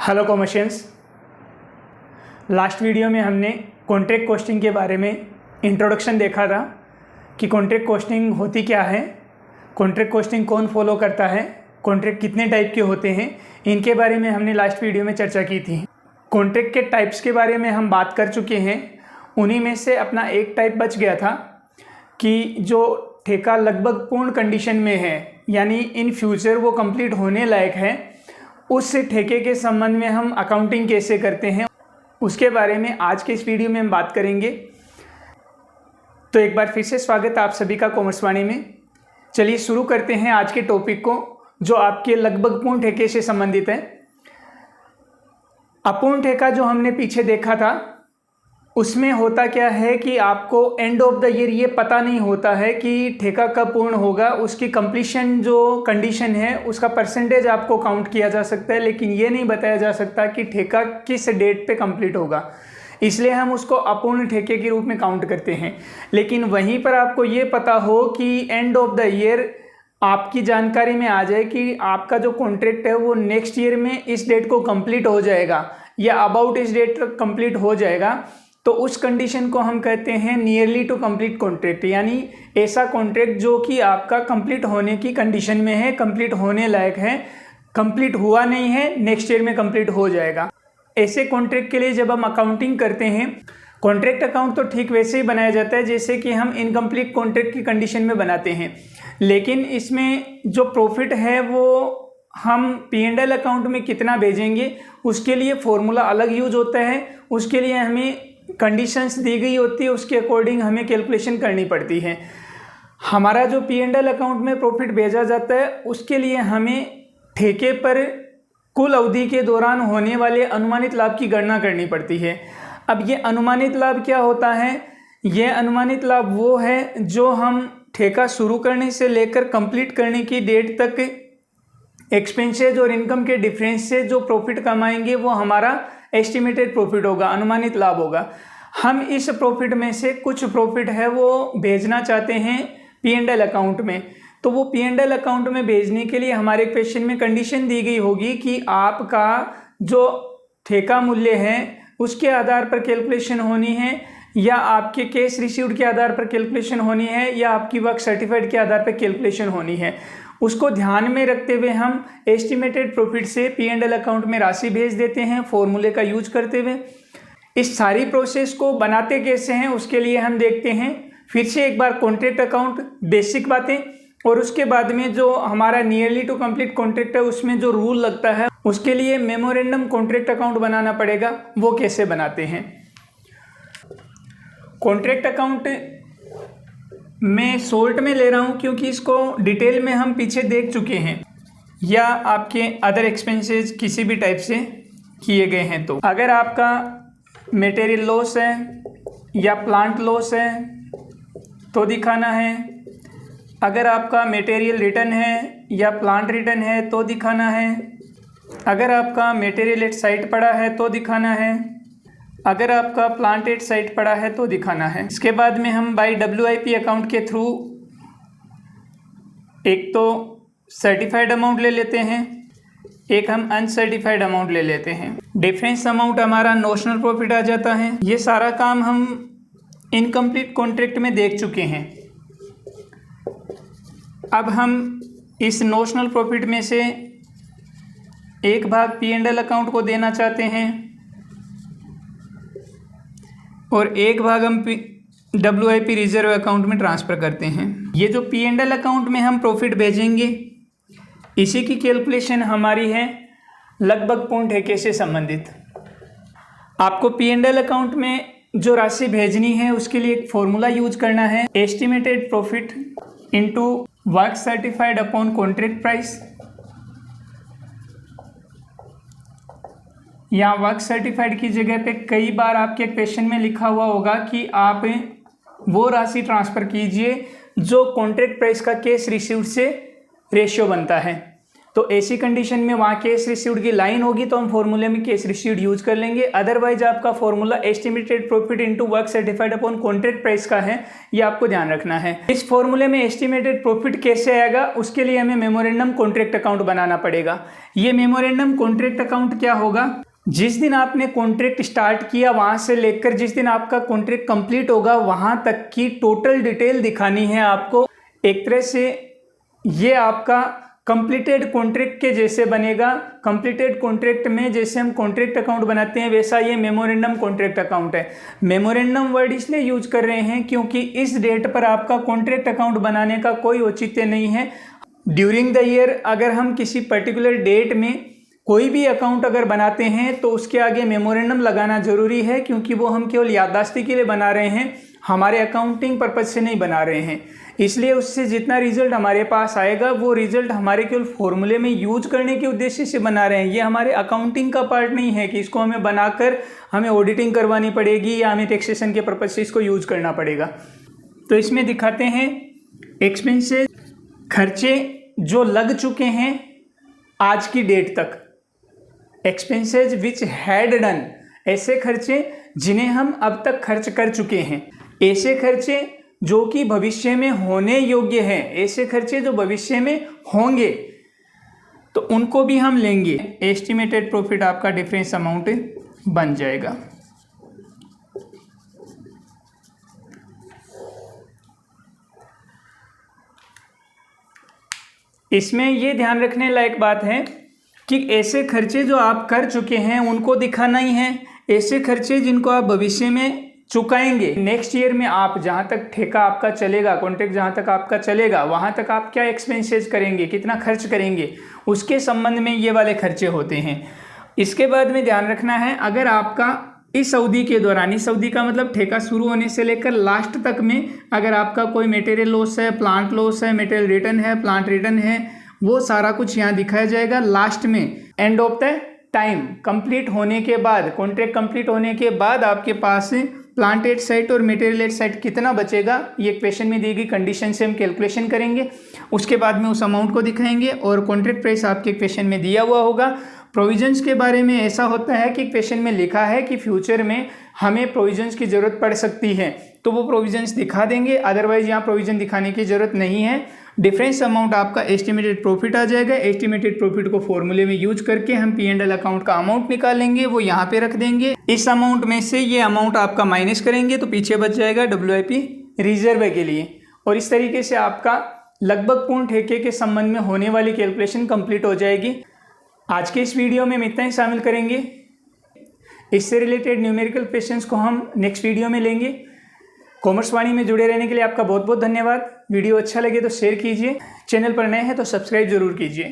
Hello कॉमर्शियंस। Last video में हमने contract costing के बारे में इंट्रोडक्शन देखा था कि कॉन्ट्रैक्ट कॉस्टिंग होती क्या है, कॉन्ट्रैक्ट कॉस्टिंग कौन फॉलो करता है, कॉन्ट्रैक्ट कितने टाइप के होते हैं, इनके बारे में हमने लास्ट वीडियो में चर्चा की थी। कॉन्ट्रैक्ट के टाइप्स के बारे में हम बात कर चुके हैं। उन्हीं में से अपना एक टाइप बच गया था कि जो ठेका लगभग पूर्ण कंडीशन में है, यानी इन फ्यूचर वो कंप्लीट होने लायक है, उस ठेके के संबंध में हम अकाउंटिंग कैसे करते हैं उसके बारे में आज के इस वीडियो में हम बात करेंगे। तो एक बार फिर से स्वागत है आप सभी का कॉमर्स वाणी में। चलिए शुरू करते हैं आज के टॉपिक को, जो आपके लगभग पूर्ण ठेके से संबंधित है। अपूर्ण ठेका जो हमने पीछे देखा था, उसमें होता क्या है कि आपको एंड ऑफ द ईयर ये पता नहीं होता है कि ठेका कब पूर्ण होगा। उसकी कंप्लीशन जो कंडीशन है उसका परसेंटेज आपको काउंट किया जा सकता है, लेकिन ये नहीं बताया जा सकता कि ठेका किस डेट पे कंप्लीट होगा, इसलिए हम उसको अपूर्ण ठेके के रूप में काउंट करते हैं। लेकिन वहीं पर आपको ये पता हो कि एंड ऑफ द ईयर आपकी जानकारी में आ जाए कि आपका जो कॉन्ट्रैक्ट है वो नेक्स्ट ईयर में इस डेट को कंप्लीट हो जाएगा या अबाउट इस डेट तक कंप्लीट हो जाएगा, तो उस कंडीशन को हम कहते हैं नियरली टू कंप्लीट कॉन्ट्रैक्ट। यानी ऐसा कॉन्ट्रैक्ट जो कि आपका कंप्लीट होने की कंडीशन में है, कंप्लीट होने लायक है, कंप्लीट हुआ नहीं है, नेक्स्ट ईयर में कंप्लीट हो जाएगा। ऐसे कॉन्ट्रैक्ट के लिए जब हम अकाउंटिंग करते हैं, कॉन्ट्रैक्ट अकाउंट तो ठीक वैसे ही बनाया जाता है जैसे कि हम इनकम्प्लीट कॉन्ट्रैक्ट की कंडीशन में बनाते हैं, लेकिन इसमें जो प्रॉफिट है वो हम P&L अकाउंट में कितना भेजेंगे उसके लिए फॉर्मूला अलग यूज होता है। उसके लिए हमें कंडीशंस दी गई होती है, उसके अकॉर्डिंग हमें कैलकुलेशन करनी पड़ती है। हमारा जो P&L अकाउंट में प्रॉफिट भेजा जाता है उसके लिए हमें ठेके पर कुल अवधि के दौरान होने वाले अनुमानित लाभ की गणना करनी पड़ती है। अब ये अनुमानित लाभ क्या होता है? ये अनुमानित लाभ वो है जो हम ठेका शुरू करने से लेकर कंप्लीट करने की डेट तक एक्सपेंसेस और इनकम के डिफरेंस से जो प्रॉफिट कमाएंगे वो हमारा एस्टिमेटेड प्रॉफिट होगा, अनुमानित लाभ होगा। हम इस प्रॉफिट में से कुछ प्रॉफिट है वो भेजना चाहते हैं P&L अकाउंट में, तो वो P&L अकाउंट में भेजने के लिए हमारे क्वेश्चन में कंडीशन दी गई होगी कि आपका जो ठेका मूल्य है उसके आधार पर कैलकुलेशन होनी है, या आपके कैश रिसीव्ड के आधार पर कैलकुलेशन होनी है, या आपकी वर्क सर्टिफाइड के आधार पर कैलकुलेशन होनी है। उसको ध्यान में रखते हुए हम एस्टिमेटेड प्रॉफिट से P&L अकाउंट में राशि भेज देते हैं फॉर्मूले का यूज करते हुए। इस सारी प्रोसेस को बनाते कैसे हैं उसके लिए हम देखते हैं फिर से एक बार कॉन्ट्रैक्ट अकाउंट बेसिक बातें, और उसके बाद में जो हमारा नियरली टू कंप्लीट कॉन्ट्रैक्ट है उसमें जो रूल लगता है उसके लिए मेमोरेंडम कॉन्ट्रैक्ट अकाउंट बनाना पड़ेगा। वो कैसे बनाते हैं? कॉन्ट्रैक्ट अकाउंट मैं शॉर्ट में ले रहा हूं क्योंकि इसको डिटेल में हम पीछे देख चुके हैं, या आपके अदर एक्सपेंसेस किसी भी टाइप से किए गए हैं। तो अगर आपका मटेरियल लॉस है या प्लांट लॉस है तो दिखाना है, अगर आपका मटेरियल रिटर्न है या प्लांट रिटर्न है तो दिखाना है, अगर आपका मटेरियल एट साइट पड़ा है तो दिखाना है, अगर आपका प्लांट एट साइट पड़ा है तो दिखाना है। इसके बाद में हम बाय WIP अकाउंट के थ्रू एक तो सर्टिफाइड अमाउंट ले लेते हैं, एक हम अनसर्टिफाइड अमाउंट ले लेते हैं। डिफरेंस अमाउंट हमारा नोशनल प्रॉफिट आ जाता है। ये सारा काम हम इनकम्प्लीट कॉन्ट्रैक्ट में देख चुके हैं। अब हम इस नोशनल प्रॉफिट में से एक भाग P&L अकाउंट को देना चाहते हैं और एक भाग हम WIP रिजर्व अकाउंट में ट्रांसफ़र करते हैं। ये जो P&L अकाउंट में हम प्रॉफिट भेजेंगे इसी की कैलकुलेशन हमारी है लगभग पूर्ण ठेके से संबंधित। आपको P&L अकाउंट में जो राशि भेजनी है उसके लिए एक फॉर्मूला यूज करना है, estimated profit into work certified upon contract price, या वर्क सर्टिफाइड की जगह पे कई बार आपके क्वेश्चन में लिखा हुआ होगा कि आप वो राशि ट्रांसफ़र कीजिए जो कॉन्ट्रैक्ट प्राइस का कैश रिसीव्ड से रेशियो बनता है। तो तो ऐसी कंडीशन में वहाँ कैश रिसीव्ड की लाइन होगी तो हम फॉर्मूले में कैश रिसीव्ड यूज कर लेंगे। अदरवाइज आपका formula estimated profit into work certified upon contract price का है, ये आपको ध्यान रखना है। इस फॉर्मूले में एस्टिमेटेड प्रॉफिट कैसे आएगा, उसके लिए हमें मेमोरेंडम कॉन्ट्रैक्ट अकाउंट बनाना पड़ेगा। ये मेमोरेंडम कॉन्ट्रैक्ट अकाउंट क्या होगा, जिस दिन आपने कॉन्ट्रैक्ट स्टार्ट किया वहां से लेकर जिस दिन आपका कॉन्ट्रैक्ट कंप्लीट होगा वहां तक की टोटल डिटेल दिखानी है आपको। एक तरह से ये आपका कंप्लीटेड कॉन्ट्रैक्ट के जैसे बनेगा। कंप्लीटेड कॉन्ट्रैक्ट में जैसे हम कॉन्ट्रैक्ट अकाउंट बनाते हैं वैसा ये मेमोरेंडम कॉन्ट्रैक्ट अकाउंट है। मेमोरेंडम वर्ड इसलिए यूज कर रहे हैं क्योंकि इस डेट पर आपका कॉन्ट्रैक्ट अकाउंट बनाने का कोई औचित्य नहीं है। ड्यूरिंग द ईयर अगर हम किसी पर्टिकुलर डेट में कोई भी अकाउंट अगर बनाते हैं तो उसके आगे मेमोरेंडम लगाना जरूरी है, क्योंकि वो हम केवल याददाश्ती के लिए बना रहे हैं, हमारे अकाउंटिंग पर्पज से नहीं बना रहे हैं। इसलिए उससे जितना रिजल्ट हमारे पास आएगा वो रिजल्ट हमारे केवल फॉर्मूले में यूज करने के उद्देश्य से बना रहे हैं। ये हमारे अकाउंटिंग का पार्ट नहीं है कि इसको हमें बनाकर हमें ऑडिटिंग करवानी पड़ेगी या हमें टैक्सेशन के पर्पज से इसको यूज करना पड़ेगा। तो इसमें दिखाते हैं एक्सपेंसेस, खर्चे जो लग चुके हैं आज की डेट तक। एक्सपेंसेस विच हैड डन, ऐसे खर्चे जिन्हें हम अब तक खर्च कर चुके हैं। ऐसे खर्चे जो कि भविष्य में होने योग्य हैं, ऐसे खर्चे जो भविष्य में होंगे तो उनको भी हम लेंगे। एस्टिमेटेड प्रॉफिट आपका डिफरेंस अमाउंट बन जाएगा। इसमें ये ध्यान रखने लायक बात है कि ऐसे खर्चे जो आप कर चुके हैं उनको दिखाना ही है। ऐसे खर्चे जिनको आप भविष्य में चुकाएंगे, नेक्स्ट ईयर में आप जहाँ तक ठेका आपका चलेगा, कॉन्ट्रैक्ट जहाँ तक आपका चलेगा वहाँ तक आप क्या एक्सपेंसेस करेंगे, कितना खर्च करेंगे, उसके संबंध में ये वाले खर्चे होते हैं। इसके बाद में ध्यान रखना है, अगर आपका इस अवधि के दौरान, इस अवधि का मतलब ठेका शुरू होने से लेकर लास्ट तक में अगर आपका कोई मटेरियल लॉस है, प्लांट लॉस है, मटेरियल रिटर्न है, प्लांट रिटर्न है, वो सारा कुछ यहाँ दिखाया जाएगा। लास्ट में end of the time complete होने के बाद, कॉन्ट्रैक्ट कंप्लीट होने के बाद आपके पास प्लांट एट साइट और मटेरियल एट साइट कितना बचेगा, ये क्वेश्चन में दी गई कंडीशन से हम कैलकुलेशन करेंगे। उसके बाद में उस अमाउंट को दिखाएंगे और कॉन्ट्रैक्ट प्राइस आपके क्वेश्चन में दिया हुआ होगा। प्रोविजंस के बारे में ऐसा होता है कि क्वेश्चन में लिखा है कि फ्यूचर में हमें प्रोविजंस की ज़रूरत पड़ सकती है तो वो प्रोविजंस दिखा देंगे, अदरवाइज यहाँ प्रोविजन दिखाने की ज़रूरत नहीं है। डिफरेंस अमाउंट आपका एस्टिमेटेड प्रॉफिट आ जाएगा। एस्टिमेटेड प्रॉफिट को फॉर्मूले में यूज करके हम P&L अकाउंट का अमाउंट निकालेंगे, वो यहाँ पे रख देंगे। इस अमाउंट में से ये अमाउंट आपका माइनस करेंगे तो पीछे बच जाएगा WIP रिजर्व के लिए। और इस तरीके से आपका लगभग पूर्ण ठेके के संबंध में होने वाली कैलकुलेशन कंप्लीट हो जाएगी। आज के इस वीडियो में हम इतना ही शामिल करेंगे। इससे रिलेटेड न्यूमेरिकल क्वेश्चंस को हम नेक्स्ट वीडियो में लेंगे। कॉमर्स वाणी में जुड़े रहने के लिए आपका बहुत बहुत धन्यवाद। वीडियो अच्छा लगे तो शेयर कीजिए, चैनल पर नए हैं तो सब्सक्राइब जरूर कीजिए।